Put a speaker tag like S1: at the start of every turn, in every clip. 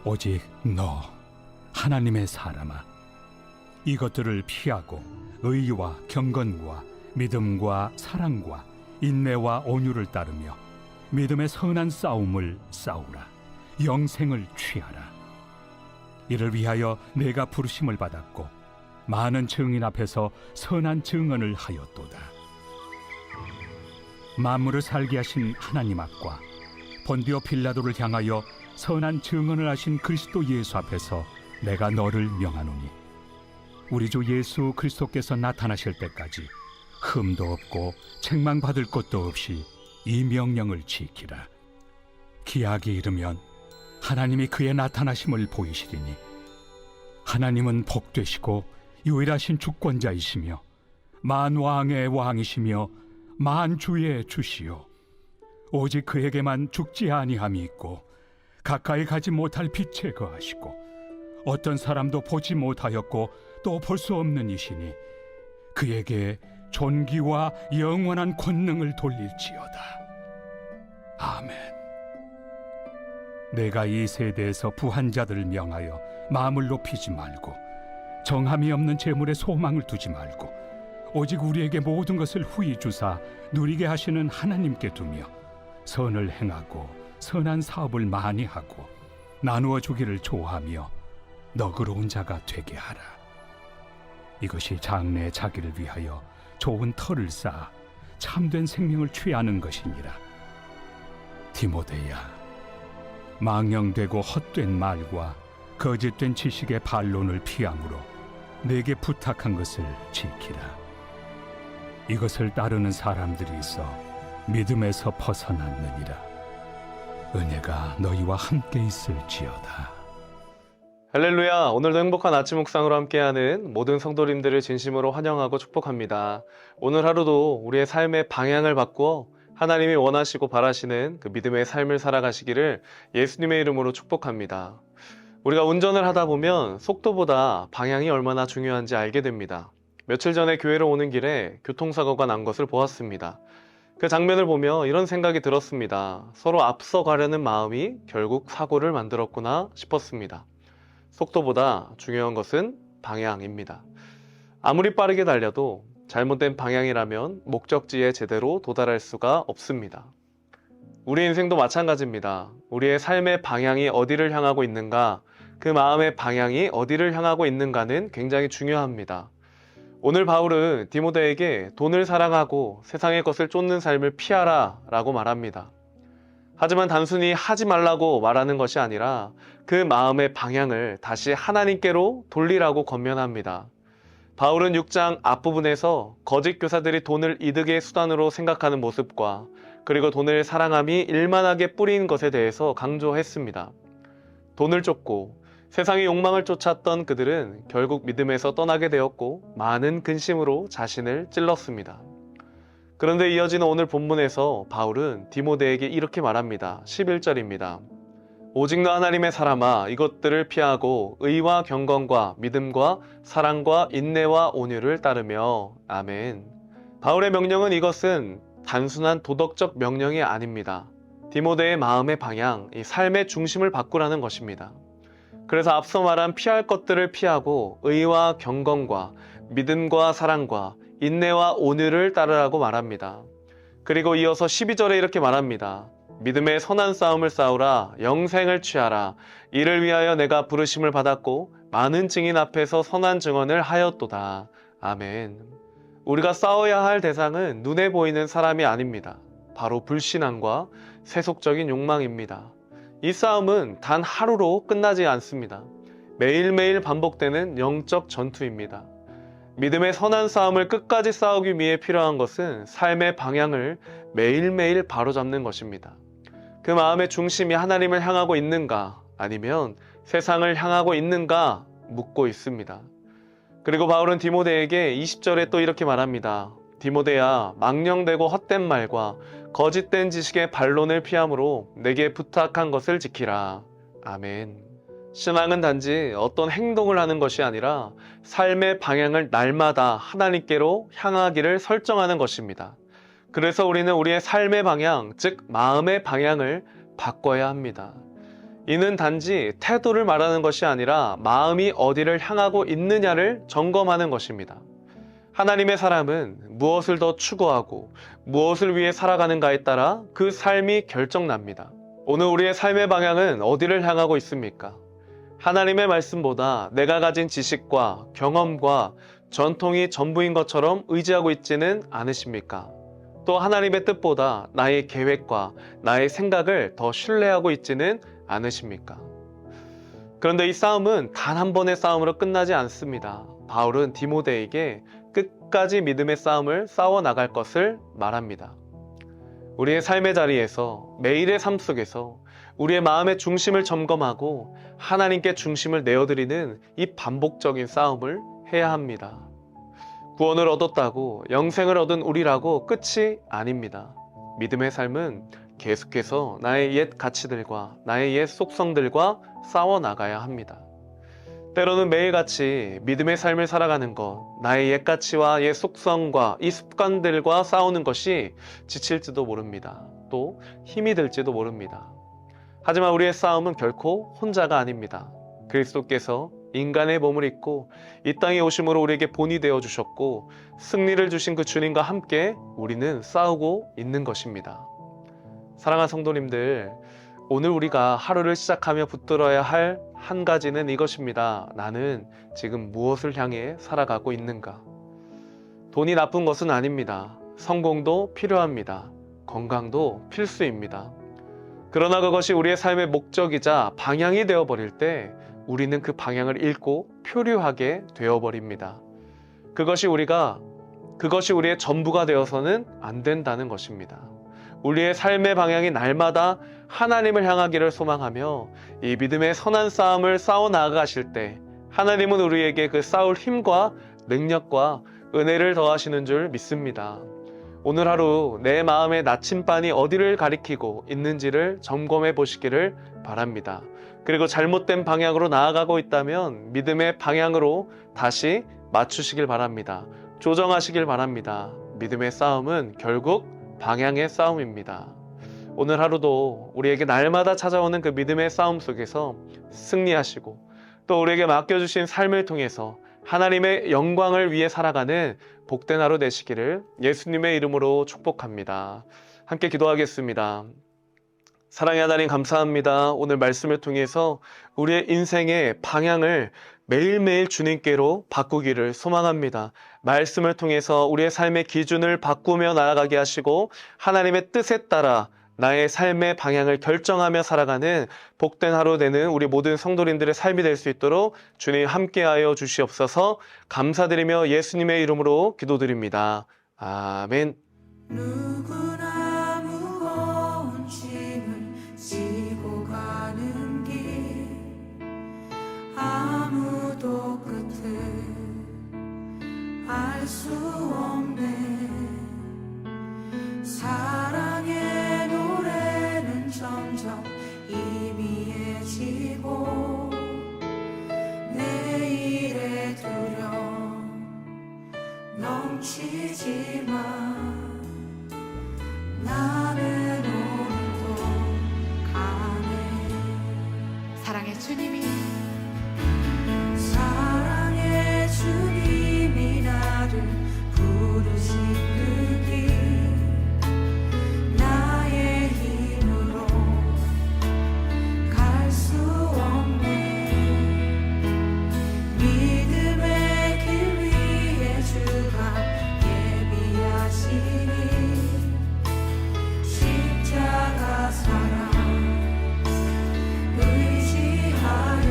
S1: 오직 너 하나님의 사람아, 이것들을 피하고 의와 경건과 믿음과 사랑과 인내와 온유를 따르며 믿음의 선한 싸움을 싸우라. 영생을 취하라. 이를 위하여 내가 부르심을 받았고 많은 증인 앞에서 선한 증언을 하였도다. 만물을 살게 하신 하나님 앞과 본디오 빌라도를 향하여 선한 증언을 하신 그리스도 예수 앞에서 내가 너를 명하노니, 우리 주 예수 그리스도께서 나타나실 때까지 흠도 없고 책망받을 것도 없이 이 명령을 지키라. 기약이 이르면 하나님이 그의 나타나심을 보이시리니, 하나님은 복되시고 유일하신 주권자이시며 만왕의 왕이시며 만주의 주시요, 오직 그에게만 죽지 아니함이 있고 가까이 가지 못할 빛에 거하시고 어떤 사람도 보지 못하였고 또 볼 수 없는 이시니 그에게 존귀와 영원한 권능을 돌릴지어다. 아멘. 내가 이 세대에서 부한 자들을 명하여 마음을 높이지 말고 정함이 없는 재물에 소망을 두지 말고 오직 우리에게 모든 것을 후히 주사 누리게 하시는 하나님께 두며 선을 행하고 선한 사업을 많이 하고 나누어 주기를 좋아하며 너그러운 자가 되게 하라. 이것이 장래의 자기를 위하여 좋은 터를 쌓아 참된 생명을 취하는 것이니라. 디모데야, 망령되고 헛된 말과 거짓된 지식의 반론을 피함으로 내게 부탁한 것을 지키라. 이것을 따르는 사람들이 있어 믿음에서 벗어났느니라. 은혜가 너희와 함께 있을지어다.
S2: 할렐루야. 오늘도 행복한 아침 묵상으로 함께하는 모든 성도님들을 진심으로 환영하고 축복합니다. 오늘 하루도 우리의 삶의 방향을 바꾸어 하나님이 원하시고 바라시는 그 믿음의 삶을 살아가시기를 예수님의 이름으로 축복합니다. 우리가 운전을 하다 보면 속도보다 방향이 얼마나 중요한지 알게 됩니다. 며칠 전에 교회로 오는 길에 교통사고가 난 것을 보았습니다. 그 장면을 보며 이런 생각이 들었습니다. 서로 앞서가려는 마음이 결국 사고를 만들었구나 싶었습니다. 속도보다 중요한 것은 방향입니다. 아무리 빠르게 달려도 잘못된 방향이라면 목적지에 제대로 도달할 수가 없습니다. 우리 인생도 마찬가지입니다. 우리의 삶의 방향이 어디를 향하고 있는가, 그 마음의 방향이 어디를 향하고 있는가는 굉장히 중요합니다. 오늘 바울은 디모데에게 돈을 사랑하고 세상의 것을 쫓는 삶을 피하라 라고 말합니다. 하지만 단순히 하지 말라고 말하는 것이 아니라 그 마음의 방향을 다시 하나님께로 돌리라고 권면합니다. 바울은 6장 앞부분에서 거짓 교사들이 돈을 이득의 수단으로 생각하는 모습과 그리고 돈을 사랑함이 일만하게 뿌린 것에 대해서 강조했습니다. 돈을 쫓고 세상의 욕망을 쫓았던 그들은 결국 믿음에서 떠나게 되었고 많은 근심으로 자신을 찔렀습니다. 그런데 이어지는 오늘 본문에서 바울은 디모데에게 이렇게 말합니다. 11절입니다. 오직 너 하나님의 사람아, 이것들을 피하고 의와 경건과 믿음과 사랑과 인내와 온유를 따르며. 아멘. 바울의 명령은 이것은 단순한 도덕적 명령이 아닙니다. 디모데의 마음의 방향, 이 삶의 중심을 바꾸라는 것입니다. 그래서 앞서 말한 피할 것들을 피하고 의와 경건과 믿음과 사랑과 인내와 온유를 따르라고 말합니다. 그리고 이어서 12절에 이렇게 말합니다. 믿음의 선한 싸움을 싸우라. 영생을 취하라. 이를 위하여 내가 부르심을 받았고 많은 증인 앞에서 선한 증언을 하였도다. 아멘. 우리가 싸워야 할 대상은 눈에 보이는 사람이 아닙니다. 바로 불신앙과 세속적인 욕망입니다. 이 싸움은 단 하루로 끝나지 않습니다. 매일매일 반복되는 영적 전투입니다. 믿음의 선한 싸움을 끝까지 싸우기 위해 필요한 것은 삶의 방향을 매일매일 바로잡는 것입니다. 그 마음의 중심이 하나님을 향하고 있는가, 아니면 세상을 향하고 있는가 묻고 있습니다. 그리고 바울은 디모데에게 20절에 또 이렇게 말합니다. 디모데야, 망령되고 헛된 말과 거짓된 지식의 반론을 피함으로 내게 부탁한 것을 지키라. 아멘. 신앙은 단지 어떤 행동을 하는 것이 아니라 삶의 방향을 날마다 하나님께로 향하기를 설정하는 것입니다. 그래서 우리는 우리의 삶의 방향, 즉 마음의 방향을 바꿔야 합니다. 이는 단지 태도를 말하는 것이 아니라 마음이 어디를 향하고 있느냐를 점검하는 것입니다. 하나님의 사람은 무엇을 더 추구하고 무엇을 위해 살아가는가에 따라 그 삶이 결정납니다. 오늘 우리의 삶의 방향은 어디를 향하고 있습니까? 하나님의 말씀보다 내가 가진 지식과 경험과 전통이 전부인 것처럼 의지하고 있지는 않으십니까? 또 하나님의 뜻보다 나의 계획과 나의 생각을 더 신뢰하고 있지는 않으십니까? 그런데 이 싸움은 단 한 번의 싸움으로 끝나지 않습니다. 바울은 디모데에게 끝까지 믿음의 싸움을 싸워 나갈 것을 말합니다. 우리의 삶의 자리에서, 매일의 삶 속에서 우리의 마음의 중심을 점검하고 하나님께 중심을 내어드리는 이 반복적인 싸움을 해야 합니다. 구원을 얻었다고 영생을 얻은 우리라고 끝이 아닙니다. 믿음의 삶은 계속해서 나의 옛 가치들과 나의 옛 속성들과 싸워 나가야 합니다. 때로는 매일같이 믿음의 삶을 살아가는 것, 나의 옛 가치와 옛 속성과 이 습관들과 싸우는 것이 지칠지도 모릅니다. 또 힘이 들지도 모릅니다. 하지만 우리의 싸움은 결코 혼자가 아닙니다. 그리스도께서 인간의 몸을 입고 이 땅에 오심으로 우리에게 본이 되어 주셨고 승리를 주신 그 주님과 함께 우리는 싸우고 있는 것입니다. 사랑하는 성도님들, 오늘 우리가 하루를 시작하며 붙들어야 할 한 가지는 이것입니다. 나는 지금 무엇을 향해 살아가고 있는가? 돈이 나쁜 것은 아닙니다. 성공도 필요합니다. 건강도 필수입니다. 그러나 그것이 우리의 삶의 목적이자 방향이 되어버릴 때 우리는 그 방향을 잃고 표류하게 되어버립니다. 그것이 우리의 전부가 되어서는 안 된다는 것입니다. 우리의 삶의 방향이 날마다 하나님을 향하기를 소망하며 이 믿음의 선한 싸움을 싸워 나아가실 때 하나님은 우리에게 그 싸울 힘과 능력과 은혜를 더하시는 줄 믿습니다. 오늘 하루 내 마음의 나침반이 어디를 가리키고 있는지를 점검해 보시기를 바랍니다. 그리고 잘못된 방향으로 나아가고 있다면 믿음의 방향으로 다시 맞추시길 바랍니다. 조정하시길 바랍니다. 믿음의 싸움은 결국 방향의 싸움입니다. 오늘 하루도 우리에게 날마다 찾아오는 그 믿음의 싸움 속에서 승리하시고 또 우리에게 맡겨주신 삶을 통해서 하나님의 영광을 위해 살아가는 복된 하루 되시기를 예수님의 이름으로 축복합니다. 함께 기도하겠습니다. 사랑의 하나님 감사합니다. 오늘 말씀을 통해서 우리의 인생의 방향을 매일매일 주님께로 바꾸기를 소망합니다. 말씀을 통해서 우리의 삶의 기준을 바꾸며 나아가게 하시고 하나님의 뜻에 따라 나의 삶의 방향을 결정하며 살아가는 복된 하루 되는 우리 모든 성도님들의 삶이 될 수 있도록 주님 함께하여 주시옵소서. 감사드리며 예수님의 이름으로 기도드립니다. 아멘.
S3: 누구나 무거운 짐을 지고 가는 길 아무도 끝을 알 수 없네. 사랑의 노래는 점점 희미해지고 내일의 두려움 넘치지만 나는 오늘도 가네.
S4: 사랑의 주님이
S3: 사랑의 주님이 나를 부르신 그 길 나의 힘으로 갈 수 없네. 믿음의 길 위에 주가 예비하시니 십자가 사랑 의지하여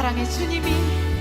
S4: 사랑의 주님이